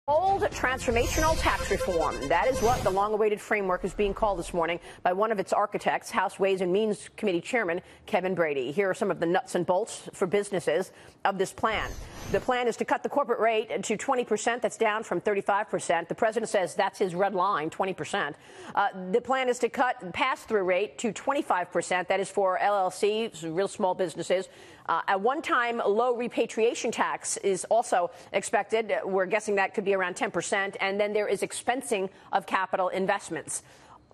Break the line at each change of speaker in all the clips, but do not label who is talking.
Bold transformational tax reform. That is what the long-awaited framework is being called this morning by one of its architects, House Ways and Means Committee Chairman Kevin Brady. Here are some of the nuts and bolts for businesses of this plan. The plan is to cut the corporate rate to 20%. That's down from 35%. The president says that's his red line, 20%. The plan is to cut pass-through rate to 25%. That is for LLCs, real small businesses. A one-time low repatriation tax is also expected. We're guessing that could be around 10%. And then there is expensing of capital investments.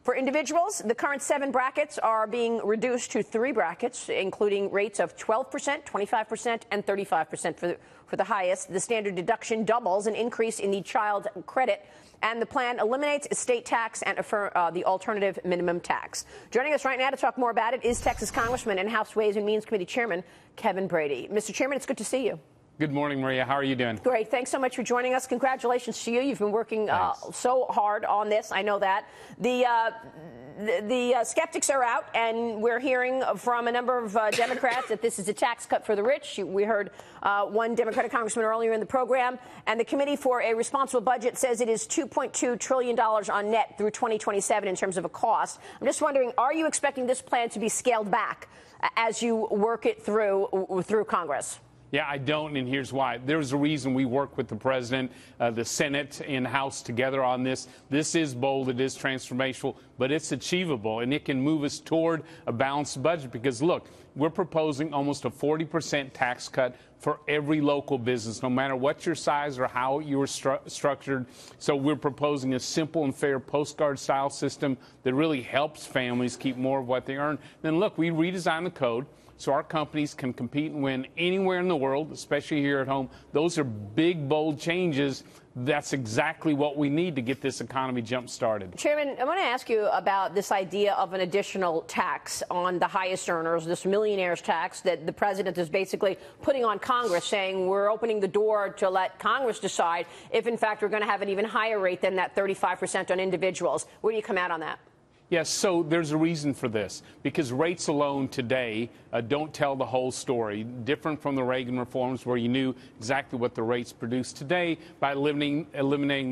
For individuals, the current 7 brackets are being reduced to 3 brackets, including rates of 12%, 25%, and 35% for the highest. The standard deduction doubles, an increase in the child credit. And the plan eliminates estate tax and the alternative minimum tax. Joining us right now to talk more about it is Texas Congressman and House Ways and Means Committee Chairman Kevin Brady. Mr. Chairman, it's good to see you.
Good morning, Maria. How are you doing?
Great. Thanks so much for joining us. Congratulations to you. You've been working so hard on this. I know that. The skeptics are out, and we're hearing from a number of Democrats that this is a tax cut for the rich. We heard one Democratic congressman earlier in the program. And the Committee for a Responsible Budget says it is $2.2 trillion on net through 2027 in terms of a cost. I'm just wondering, are you expecting this plan to be scaled back as you work it through Congress?
Yeah, I don't, and here's why. There's a reason we work with the president, the Senate, and House together on this. This is bold, it is transformational, but it's achievable, and it can move us toward a balanced budget because, look, we're proposing almost a 40% tax cut for every local business, no matter what your size or how you are structured. So we're proposing a simple and fair postcard-style system that really helps families keep more of what they earn. Then, look, we redesigned the code so our companies can compete and win anywhere in the world, especially here at home. Those are big, bold changes. That's exactly what we need to get this economy jump-started.
Chairman, I want to ask you about this idea of an additional tax on the highest earners, this millionaires tax that the president is basically putting on Congress, saying we're opening the door to let Congress decide if, in fact, we're going to have an even higher rate than that 35% on individuals. Where do you come out on that?
Yes, so there's a reason for this, because rates alone today don't tell the whole story. Different from the Reagan reforms where you knew exactly what the rates produced. Today, by eliminating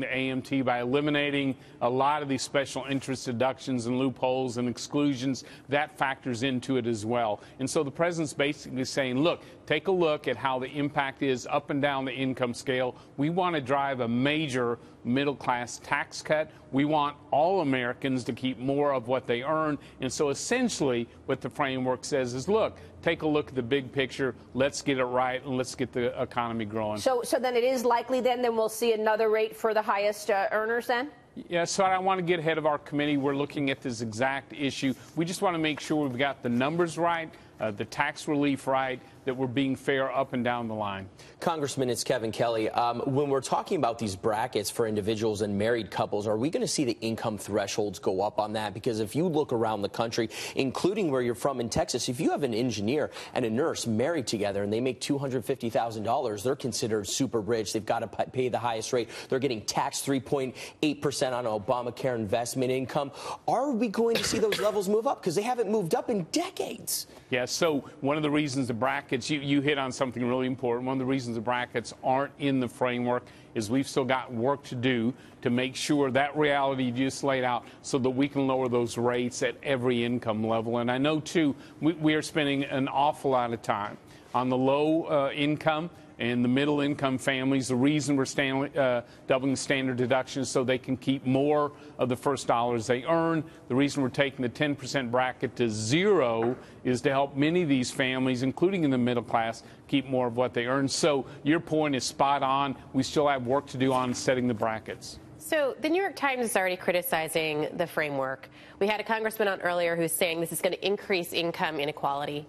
the AMT, by eliminating a lot of these special interest deductions and loopholes and exclusions, that factors into it as well. And so the president's basically saying, look, take a look at how the impact is up and down the income scale. We want to drive a major middle-class tax cut. We want all Americans to keep more of what they earn. And so essentially what the framework says is, look, take a look at the big picture. Let's get it right, and let's get the economy growing.
So then it is likely then we'll see another rate for the highest earners then?
Yeah, so I don't want to get ahead of our committee. We're looking at this exact issue. We just want to make sure we've got the numbers right, the tax relief right, that we're being fair up and down the line.
Congressman, it's Kevin Kelly. When we're talking about these brackets for individuals and married couples, are we going to see the income thresholds go up on that? Because if you look around the country, including where you're from in Texas, if you have an engineer and a nurse married together and they make $250,000, they're considered super rich. They've got to pay the highest rate. They're getting taxed 3.8% on Obamacare investment income. Are we going to see those levels move up? Because they haven't moved up in decades.
Yeah, so one of the reasons the brackets, you hit on something really important. One of the reasons the brackets aren't in the framework is we've still got work to do to make sure that reality you just laid out so that we can lower those rates at every income level. And I know, too, we are spending an awful lot of time on the low income and the middle income families. The reason we're doubling standard deductions so they can keep more of the first dollars they earn. The reason we're taking the 10% bracket to 0 is to help many of these families, including in the middle class, keep more of what they earn. So your point is spot on. We still have work to do on setting the brackets.
So the New York Times is already criticizing the framework. We had a congressman on earlier who's saying this is going to increase income inequality.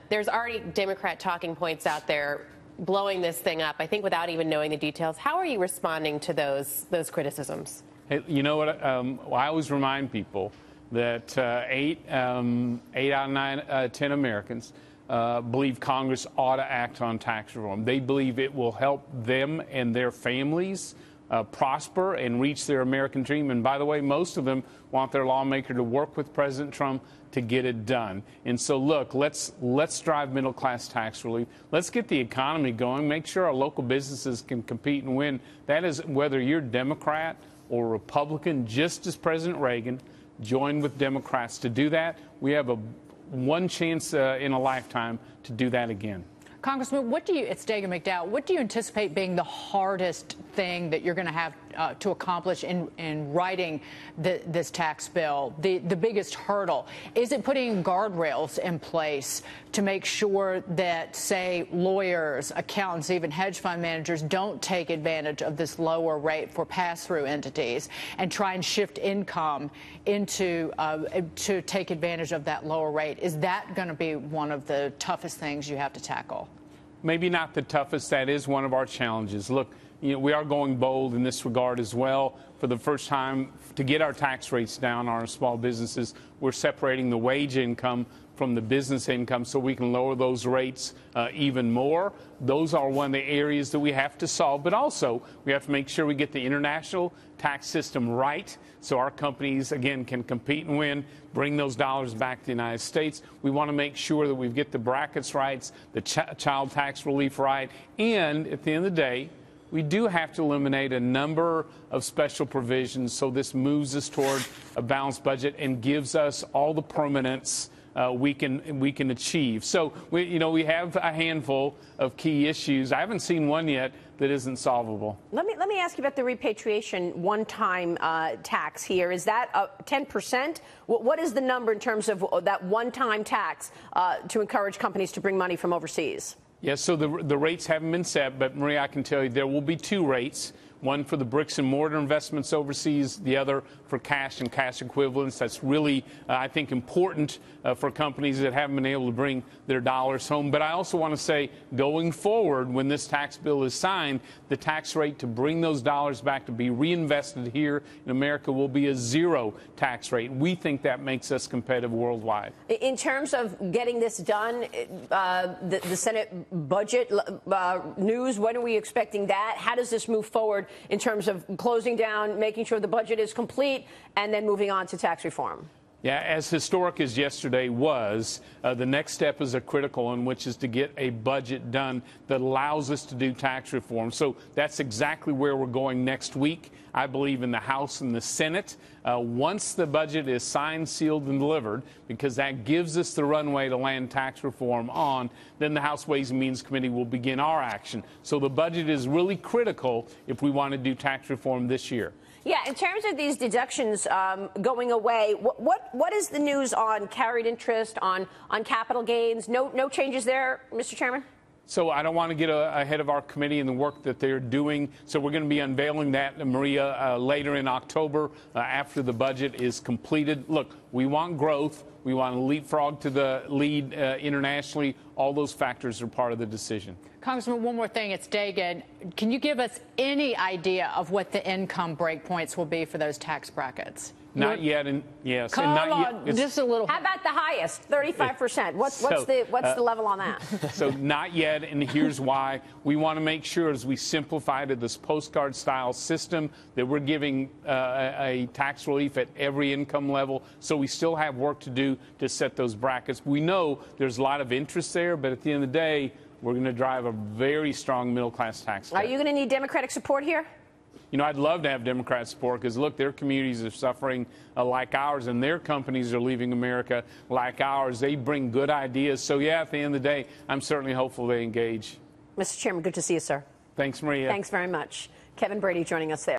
There's already Democrat talking points out there blowing this thing up, I think, without even knowing the details. How are you responding to those criticisms?
Hey, you know what? I always remind people that 8 out of 9, 10 Americans believe Congress ought to act on tax reform. They believe it will help them and their families prosper and reach their American dream. And by the way, most of them want their lawmaker to work with President Trump to get it done. And so, look, let's drive middle-class tax relief. Let's get the economy going. Make sure our local businesses can compete and win. That is whether you're Democrat or Republican, just as President Reagan joined with Democrats to do that. We have one chance in a lifetime to do that again.
Congressman, it's Dagan McDowell, what do you anticipate being the hardest thing that you're going to have to accomplish in writing this tax bill? The biggest hurdle? Is it putting guardrails in place to make sure that, say, lawyers, accountants, even hedge fund managers don't take advantage of this lower rate for pass-through entities and try and shift income into to take advantage of that lower rate? Is that going to be one of the toughest things you have to tackle?
Maybe not the toughest. That is one of our challenges. Look, we are going bold in this regard as well. For the first time, to get our tax rates down on our small businesses, we're separating the wage income from the business income so we can lower those rates even more. Those are one of the areas that we have to solve. But also, we have to make sure we get the international tax system right so our companies, again, can compete and win, bring those dollars back to the United States. We want to make sure that we get the brackets right, the child tax relief right, and at the end of the day, we do have to eliminate a number of special provisions so this moves us toward a balanced budget and gives us all the permanence we can achieve. So we have a handful of key issues. I haven't seen one yet that isn't solvable. Let
me ask you about the repatriation one-time tax here. Is that 10%? What is the number in terms of that one-time tax to encourage companies to bring money from overseas?
Yes, so the rates haven't been set, but Maria, I can tell you there will be two rates. One for the bricks and mortar investments overseas, the other for cash and cash equivalents. That's really, I think, important for companies that haven't been able to bring their dollars home. But I also want to say, going forward, when this tax bill is signed, the tax rate to bring those dollars back to be reinvested here in America will be a zero tax rate. We think that makes us competitive worldwide.
In terms of getting this done, the Senate budget news, when are we expecting that? How does this move forward in terms of closing down, making sure the budget is complete, and then moving on to tax reform?
Yeah, as historic as yesterday was, the next step is a critical one, which is to get a budget done that allows us to do tax reform. So that's exactly where we're going next week, I believe, in the House and the Senate. Once the budget is signed, sealed, and delivered, because that gives us the runway to land tax reform on, then the House Ways and Means Committee will begin our action. So the budget is really critical if we want to do tax reform this year.
Yeah, in terms of these deductions going away, what is the news on carried interest, on capital gains? No changes there, Mr. Chairman?
So I don't want to get ahead of our committee and the work that they're doing. So we're going to be unveiling that, Maria, later in October after the budget is completed. Look, we want growth. We want to leapfrog to the lead internationally. All those factors are part of the decision.
Congressman, one more thing. It's Dagan. Can you give us any idea of what the income breakpoints will be for those tax brackets?
Not yet, and yes,
Come
and not
on,
yet.
Just a little.
How about the highest, 35%? What's the level on that?
So not yet, and here's why. We want to make sure, as we simplify to this postcard-style system, that we're giving a tax relief at every income level. So we still have work to do to set those brackets. We know there's a lot of interest there, but at the end of the day, we're going to drive a very strong middle-class tax cut.
Are you going to need Democratic support here?
I'd love to have Democrat support because, look, their communities are suffering like ours, and their companies are leaving America like ours. They bring good ideas. So, yeah, at the end of the day, I'm certainly hopeful they engage.
Mr. Chairman, good to see you, sir.
Thanks, Maria.
Thanks very much. Kevin Brady joining us there.